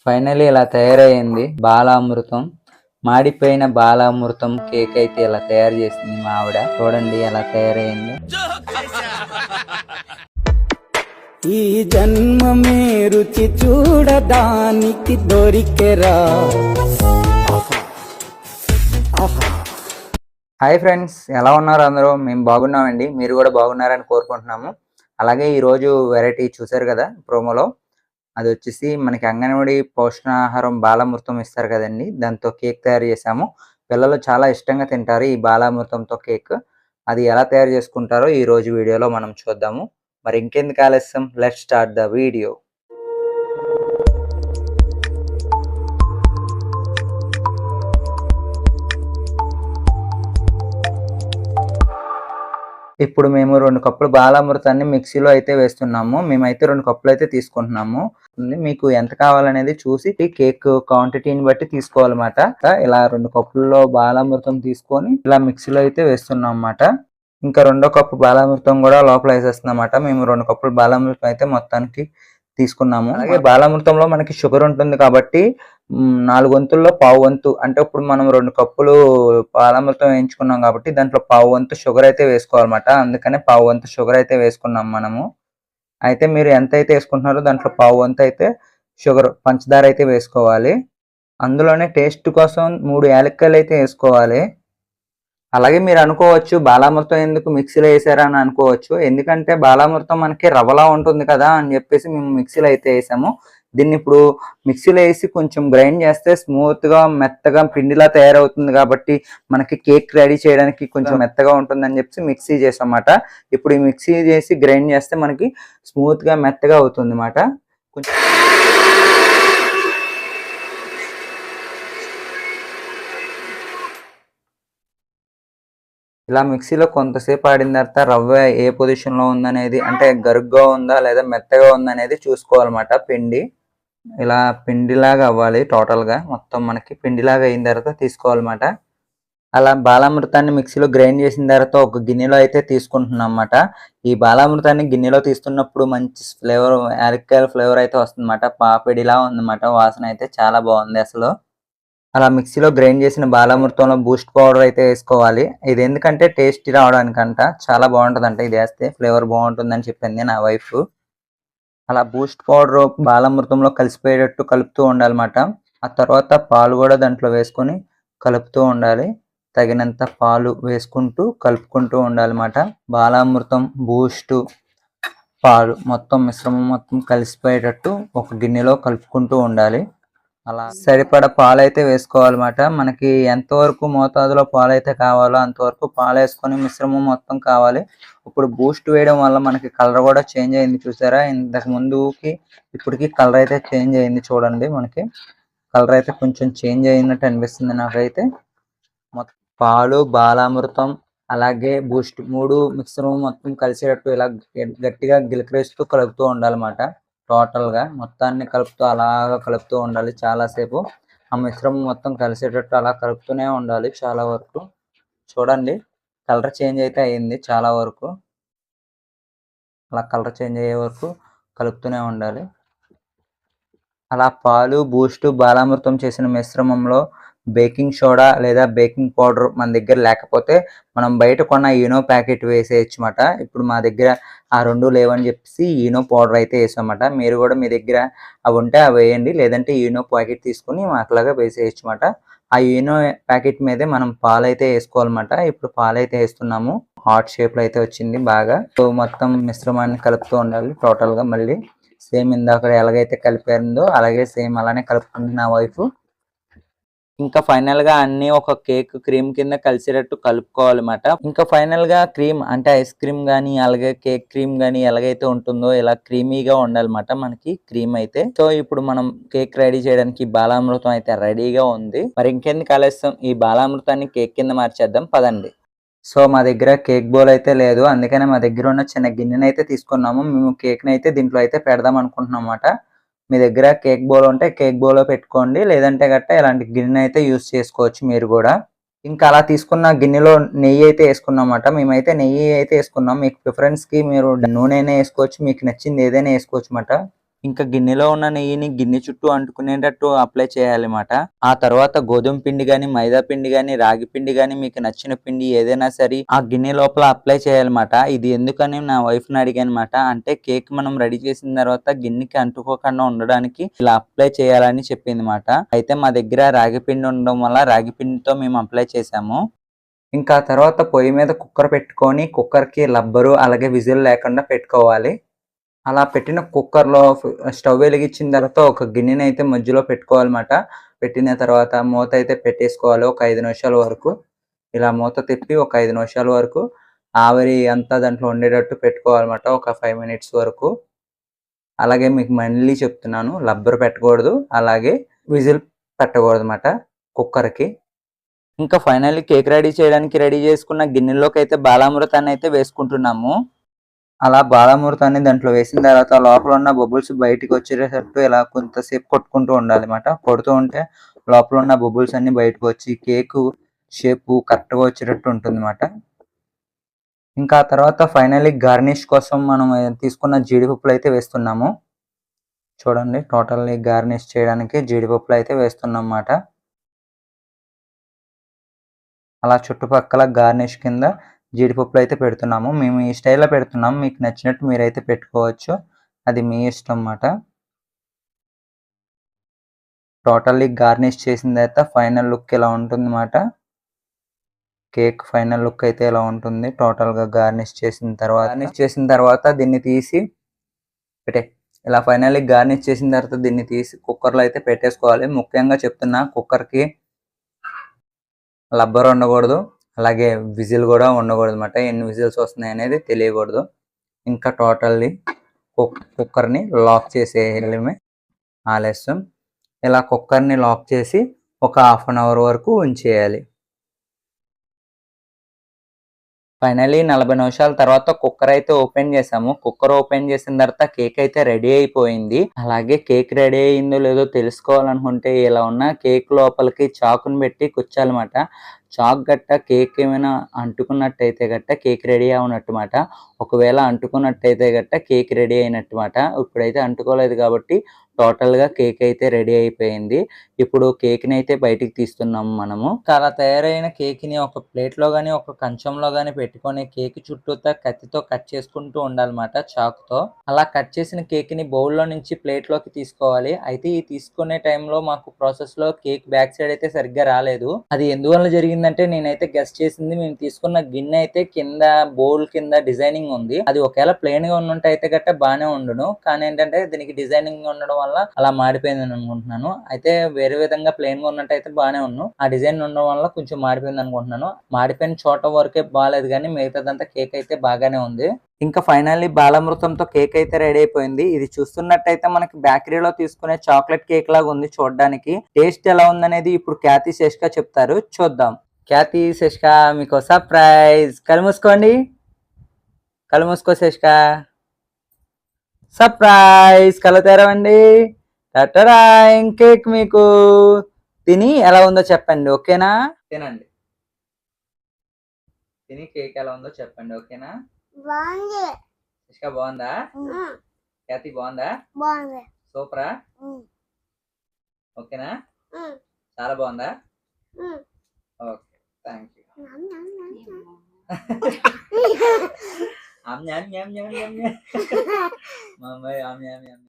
Finally ఇలా తయారయ్యింది బాలామృతం. మాడిపోయిన Balamrutham cake అయితే ఇలా తయారు చేసింది మా ఆవిడ. చూడండి ఎలా తయారయ్యింది. ఈ జన్మ మే రుచి చూడడానికి దొరికెరా. హాయ్ ఫ్రెండ్స్, ఎలా ఉన్నారు అందరూ? మేము బాగున్నామండి, మీరు కూడా బాగున్నారని కోరుకుంటున్నాము. అలాగే ఈరోజు వెరైటీ చూసారు కదా ప్రోమోలో, అది వచ్చేసి మనకి అంగన్వాడీ పోషణాహారం బాలామృతం ఇస్తారు కదండి, దాంతో కేక్ తయారు చేసాము. పిల్లలు చాలా ఇష్టంగా తింటారు ఈ బాలామృతంతో కేక్. అది ఎలా తయారు చేసుకుంటారో ఈ రోజు వీడియోలో మనం చూద్దాము. మరి ఇంకెందుకు ఆలస్యం, లెట్స్ స్టార్ట్ ద వీడియో. ఇప్పుడు మేము 2 కప్పులు బాలామృతాన్ని మిక్సీలో అయితే వేస్తున్నాము. మేమైతే 2 కప్పులు అయితే తీసుకుంటున్నాము. మీకు ఎంత కావాలనేది చూసి కేక్ క్వాంటిటీని బట్టి తీసుకోవాలన్నమాట. ఇలా 2 కప్పుల్లో బాలామృతం తీసుకొని ఇలా మిక్సీలో అయితే వేస్తున్నాం అన్నమాట. ఇంకా 2వ కప్పు బాలామృతం కూడా లోపల వేసేస్తున్నాం అన్నమాట. మేము 2 కప్పులు బాలామృతం అయితే మొత్తానికి తీసుకున్నాము. అలాగే బాలామృతంలో మనకి షుగర్ ఉంటుంది కాబట్టి 4 వంతుల్లో పావు వంతు, అంటే ఇప్పుడు మనం 2 కప్పులు బాలామృతం వేయించుకున్నాం కాబట్టి దాంట్లో పావు వంతు షుగర్ అయితే వేసుకోవాలన్నమాట. అందుకనే పావు వంతు షుగర్ అయితే వేసుకున్నాం మనము. అయితే మీరు ఎంత అయితే వేసుకుంటున్నారో దాంట్లో పావు వంతు అయితే షుగర్ పంచదార అయితే వేసుకోవాలి. అందులోనే టేస్ట్ కోసం 3 యాలక్కాయలు అయితే వేసుకోవాలి. అలాగే మీరు అనుకోవచ్చు, బాలామృతం ఎందుకు మిక్సీలో వేసారా అని అనుకోవచ్చు. ఎందుకంటే బాలామృతం మనకి రవ్వలా ఉంటుంది కదా అని చెప్పేసి మేము మిక్సీలో అయితే వేసాము. దీన్ని ఇప్పుడు మిక్సీలో వేసి కొంచెం గ్రైండ్ చేస్తే స్మూత్గా మెత్తగా పిండిలా తయారవుతుంది కాబట్టి మనకి కేక్ రెడీ చేయడానికి కొంచెం మెత్తగా ఉంటుందని చెప్పి మిక్సీ చేసామన్నమాట. ఇప్పుడు ఈ మిక్సీ చేసి గ్రైండ్ చేస్తే మనకి స్మూత్గా మెత్తగా అవుతుంది అన్నమాట. కొంచెం ఇలా మిక్సీలో కొంతసేపు ఆడిన తర్వాత రవ్వ ఏ పొజిషన్లో ఉందనేది, అంటే గరుగ్గా ఉందా లేదా మెత్తగా ఉందనేది చూసుకోవాలన్నమాట. పిండి ఇలా పిండిలాగా అవ్వాలి, టోటల్గా మొత్తం మనకి పిండిలాగా అయిన తర్వాత తీసుకోవాలన్నమాట. అలా బాలామృతాన్ని మిక్సీలో గ్రైండ్ చేసిన తర్వాత ఒక గిన్నెలో అయితే తీసుకుంటున్నాం అన్నమాట. ఈ బాలామృతాన్ని గిన్నెలో తీస్తున్నప్పుడు మంచి ఫ్లేవర్, యాలక్కాయల ఫ్లేవర్ అయితే వస్తుందన్నమాట. పాపిడిలా ఉందన్నమాట, వాసన అయితే చాలా బాగుంది అసలు. అలా మిక్సీలో గ్రైండ్ చేసిన బాలామృతంలో బూస్ట్ పౌడర్ అయితే వేసుకోవాలి. ఇది ఎందుకంటే టేస్ట్ రావడానికంట, చాలా బాగుంటుందంట. ఇది వేస్తే ఫ్లేవర్ బాగుంటుందని చెప్పింది నా వైఫ్. అలా బూస్ట్ పౌడర్ బాలామృతంలో కలిసిపోయేటట్టు కలుపుతూ ఉండాలన్నమాట. ఆ తర్వాత పాలు కూడా దాంట్లో వేసుకొని కలుపుతూ ఉండాలి. తగినంత పాలు వేసుకుంటూ కలుపుకుంటూ ఉండాలన్నమాట. బాలామృతం, బూస్టు, పాలు మొత్తం మిశ్రమం మొత్తం కలిసిపోయేటట్టు ఒక గిన్నెలో కలుపుకుంటూ ఉండాలి. అలా సరిపడా పాలైతే వేసుకోవాలన్నమాట. మనకి ఎంతవరకు మోతాదులో పాలైతే కావాలో అంతవరకు పాలు వేసుకొని మిశ్రమం మొత్తం కావాలి. ఇప్పుడు బూస్ట్ వేయడం వల్ల మనకి కలర్ కూడా చేంజ్ అయింది, చూసారా? ఇంతకు ముందుకి ఇప్పటికి కలర్ అయితే చేంజ్ అయింది. చూడండి, మనకి కలర్ అయితే కొంచెం చేంజ్ అయినట్టు అనిపిస్తుంది నాకైతే. మొత్తం పాలు, బాలామృతం అలాగే బూస్ట్ 3 మిశ్రమం మొత్తం కలిసేటట్టు ఇలా గట్టిగా గిలకరిస్తూ కలుపుతూ ఉండాలన్నమాట. టోటల్గా మొత్తాన్ని కలుపుతూ అలాగా కలుపుతూ ఉండాలి చాలాసేపు. ఆ మిశ్రమం మొత్తం కలిసేటట్టు అలా కలుపుతూనే ఉండాలి చాలా వరకు. చూడండి, కలర్ చేంజ్ అయితే అయ్యింది చాలా వరకు. అలా కలర్ చేంజ్ అయ్యే వరకు కలుపుతూనే ఉండాలి. అలా పాలు, బూస్టు, బాలామృతం చేసిన మిశ్రమంలో బేకింగ్ సోడా లేదా బేకింగ్ పౌడర్ మన దగ్గర లేకపోతే మనం బయట కొన్న ఈనో ప్యాకెట్ వేసేయచ్చు అన్నమాట. ఇప్పుడు మా దగ్గర ఆ 2 లేవని చెప్పేసి ఈనో పౌడర్ అయితే వేసామన్నమాట. మీరు కూడా మీ దగ్గర అవి ఉంటే అవి వేయండి, లేదంటే ఈనో ప్యాకెట్ తీసుకుని అట్లాగా వేసేయచ్చు అన్నమాట. ఆ ఈనో ప్యాకెట్ మీదే మనం పాలైతే వేసుకోవాలన్నమాట. ఇప్పుడు పాలైతే వేస్తున్నాము. హార్ట్ షేప్లో అయితే వచ్చింది బాగా. సో మొత్తం మిశ్రమాన్ని కలుపుతూ ఉండాలి టోటల్గా. మళ్ళీ సేమ్ ఇందాక ఎలాగైతే కలిపారిందో అలాగే సేమ్ అలానే కలుపుతుంది నా వైఫ్. ఇంకా ఫైనల్ గా అన్ని ఒక కేక్ క్రీమ్ కింద కలిసేటట్టు కలుపుకోవాలన్నమాట. ఇంకా ఫైనల్ గా క్రీమ్ అంటే ఐస్ క్రీమ్ గానీ అలాగే కేక్ క్రీమ్ గానీ ఎలాగైతే ఉంటుందో ఇలా క్రీమీగా ఉండాలన్నమాట మనకి క్రీమ్ అయితే. సో ఇప్పుడు మనం కేక్ రెడీ చేయడానికి బాలామృతం అయితే రెడీగా ఉంది. మరి ఇంకెందుకు ఆలస్యం, ఈ బాలామృతాన్ని కేక్ కింద మార్చేద్దాం పదండి. సో మా దగ్గర కేక్ బౌల్ అయితే లేదు, అందుకనే మా దగ్గర ఉన్న చిన్న గిన్నెని అయితే తీసుకున్నాము. మేము కేక్ని అయితే దీంట్లో అయితే పెడదాం అనుకుంటున్నాం అన్నమాట. మీ దగ్గర కేక్ బౌల్ ఉంటే కేక్ బౌల్లో పెట్టుకోండి, లేదంటే గట్టా ఇలాంటి గిన్నె అయితే యూస్ చేసుకోవచ్చు మీరు కూడా. ఇంకా అలా తీసుకున్న గిన్నెలో నెయ్యి అయితే వేసుకున్నాం అన్నమాట. మేమైతే నెయ్యి అయితే వేసుకున్నాం. మీకు ప్రిఫరెన్స్కి మీరు నూనె అయినా వేసుకోవచ్చు, మీకు నచ్చింది ఏదైనా వేసుకోవచ్చు అన్నమాట. ఇంకా గిన్నెలో ఉన్న నెయ్యిని గిన్నె చుట్టూ అంటుకునేటట్టు అప్లై చేయాలన్నమాట. ఆ తర్వాత గోధుమ పిండి గాని, మైదా పిండి గాని, రాగి పిండి గాని మీకు నచ్చిన పిండి ఏదైనా సరే ఆ గిన్నె లోపల అప్లై చేయాలన్నమాట. ఇది ఎందుకని నా వైఫ్‌ని అడిగానన్నమాట. అంటే కేక్ మనం రెడీ చేసిన తర్వాత గిన్నెకి అంటుకోకుండా ఉండడానికి ఇలా అప్లై చేయాలని చెప్పిందన్నమాట. అయితే మా దగ్గర రాగి పిండి ఉండడం వల్ల రాగి పిండితో మేము అప్లై చేసాము. ఇంకా తర్వాత పొయ్యి మీద కుక్కర్ పెట్టుకొని కుక్కర్‌కి రబ్బరు అలాగే విజిల్ లేకుండా పెట్టుకోవాలి. అలా పెట్టిన కుక్కర్‌లో స్టవ్ వెలిగించిన తర్వాత ఒక గిన్నెనైతే మధ్యలో పెట్టుకోవాలన్నమాట. పెట్టిన తర్వాత మూత అయితే పెట్టేసుకోవాలి ఒక 5 నిమిషాల వరకు. ఇలా మూత తిప్పి ఒక 5 నిమిషాల వరకు ఆవిరి అంతా దాంట్లో ఉండేటట్టు పెట్టుకోవాలన్నమాట. ఒక 5 మినిట్స్ వరకు. అలాగే మీకు మళ్ళీ చెప్తున్నాను రబ్బరు పెట్టకూడదు. అలాగే విజిల్ పెట్టకూడదన్నమాట కుక్కర్‌కి. ఇంకా ఫైనల్లీ కేక్ రెడీ చేయడానికి రెడీ చేసుకున్న గిన్నెలోకి అయితే బాలామృతాన్ని అయితే వేసుకుంటున్నాము. అలా బాలామృతాన్ని దాంట్లో వేసిన తర్వాత లోపల ఉన్న బబుల్స్ బయటికి వచ్చేటట్టు ఇలా కొంతసేపు కొట్టుకుంటూ ఉండాలన్నమాట. కొడుతూ ఉంటే లోపల ఉన్న బబుల్స్ అన్ని బయటకు వచ్చి కేకు షేపు కరెక్ట్‌గా వచ్చేటట్టు ఉంటుందన్నమాట. ఇంకా ఆ తర్వాత ఫైనల్లీ గార్నిష్ కోసం మనం తీసుకున్న జీడిపప్పులు అయితే వేస్తున్నాము. చూడండి టోటల్లీ గార్నిష్ చేయడానికి జీడిపప్పులు అయితే వేస్తున్నామన్నమాట. అలా చుట్టుపక్కల గార్నిష్ కింద జీడిపప్పులు అయితే పెడుతున్నాము. మేము ఈ స్టైల్‌లో పెడుతున్నాము. మీకు నచ్చినట్టు మీరైతే పెట్టుకోవచ్చు. అది మీ ఇష్టం అన్నమాట. టోటల్లీ గార్నిష్ చేసిన తర్వాత ఫైనల్ లుక్ ఇలా ఉంటుందన్నమాట. కేక్ ఫైనల్ లుక్ అయితే ఇలా ఉంటుంది. టోటల్‌గా గార్నిష్ చేసిన తర్వాత దీన్ని తీసి ఇలా ఫైనల్లీ గార్నిష్ చేసిన తర్వాత దీన్ని తీసి కుక్కర్‌లో అయితే పెట్టేసుకోవాలి. ముఖ్యంగా చెప్తున్నా కుక్కర్‌కి రబ్బర్ ఉండకూడదు. అలాగే విజిల్ కూడా ఉండకూడదన్నమాట. ఎన్ని విజిల్స్ వస్తున్నాయి అనేది తెలియకూడదు. ఇంకా టోటల్లీ కుక్కర్‌ని లాక్ చేసేయడమే ఆలస్యం. ఇలా కుక్కర్‌ని లాక్ చేసి ఒక హాఫ్ అన్ అవర్ వరకు ఉంచేయాలి. ఫైనల్లీ 40 నిమిషాల తర్వాత కుక్కర్ అయితే ఓపెన్ చేసాము. కుక్కర్ ఓపెన్ చేసిన తర్వాత కేక్ అయితే రెడీ అయిపోయింది. అలాగే కేక్ రెడీ అయిందో లేదో తెలుసుకోవాలనుకుంటే ఇలా ఉన్న కేక్ లోపలికి చాకుని పెట్టి కుచ్చాలన్నమాట. చాక్ గట్ట కేక్ ఏమైనా అంటుకున్నట్టయితే గట్ట కేక్ రెడీ అవునట్టుమాట. ఒకవేళ అంటుకున్నట్టయితే గట్ట కేక్ రెడీ అయినట్టుమాట. ఇప్పుడైతే అంటుకోలేదు కాబట్టి టోటల్‌గా కేక్ అయితే రెడీ అయిపోయింది. ఇప్పుడు కేక్‌ని అయితే బయటికి తీస్తున్నాము మనము. అలా తయారైన కేక్‌ని ఒక ప్లేట్‌లో గాని, ఒక కంచంలో గాని పెట్టుకొని కేక్ చుట్టూతా కత్తితో కట్ చేసుకుంటూ ఉండాలన్నమాట చాకుతో. అలా కట్ చేసిన కేక్‌ని బౌల్‌లో నుంచి ప్లేట్‌లోకి తీసుకోవాలి. అయితే ఈ తీసుకునే టైంలో మాకు ప్రాసెస్‌లో కేక్ బ్యాక్ సైడ్ అయితే సరిగ్గా రాలేదు. అది ఎందువల్ల జరిగిందంటే నేనైతే గెస్ చేసింది మేము తీసుకున్న గిన్నె అయితే కింద బౌల్ కింద డిజైనింగ్ ఉంది. అది ఒకవేళ ప్లెయిన్‌గా ఉన్నట్టు అయితే గట్ట బానే ఉండును. కానీ ఏంటంటే దీనికి డిజైనింగ్ ఉండడం వల్ల అలా మాడిపోయిందని అనుకుంటున్నాను. అయితే వేరే విధంగా ప్లెయిన్ గా ఉన్నట్టయితే బానే ఉన్ను. ఆ డిజైన్ ఉండడం వల్ల కొంచెం మాడిపోయింది అనుకుంటున్నాను. మాడిపోయిన చోట వరకే బాలేదు కానీ మిగతాదంతా కేక్ అయితే బాగానే ఉంది. ఇంకా ఫైనల్లీ బాలామృతంతో కేక్ అయితే రెడీ అయిపోయింది. ఇది చూస్తున్నట్టయితే మనకి బేకరీలో తీసుకునే చాక్లెట్ కేక్ లాగా ఉంది చూడడానికి. టేస్ట్ ఎలా ఉందనేది ఇప్పుడు ఖ్యాతి శేష్క చెప్తారు. చూద్దాం. ఖ్యాతి శేష్క మీకు సర్ప్రైజ్. కళ్ళు మూసుకోండి. కళ్ళు మూసుకో శేష్క. సర్ప్రైజ్. కళ్ళు తెరవండి. టటడాయ్ కేక్ మీకు తిని ఎలా ఉందో చెప్పండి. ఓకేనా? తినండి. తిని కేక్ ఎలా ఉందో చెప్పండి. ఓకేనా? బాగుంది. ఇష్క బాగుందా? ఖ్యాతి బాగుందా? బాగుంది. సూపరా? ఓకేనా? చాలా బాగుందా? Okay thank you. ఆమ్ న్యామ్ న్యామ్ న్యామ్ న్యామ్. మా అమ్మాయి ఆమ్ న్యామ్ న్యామ్.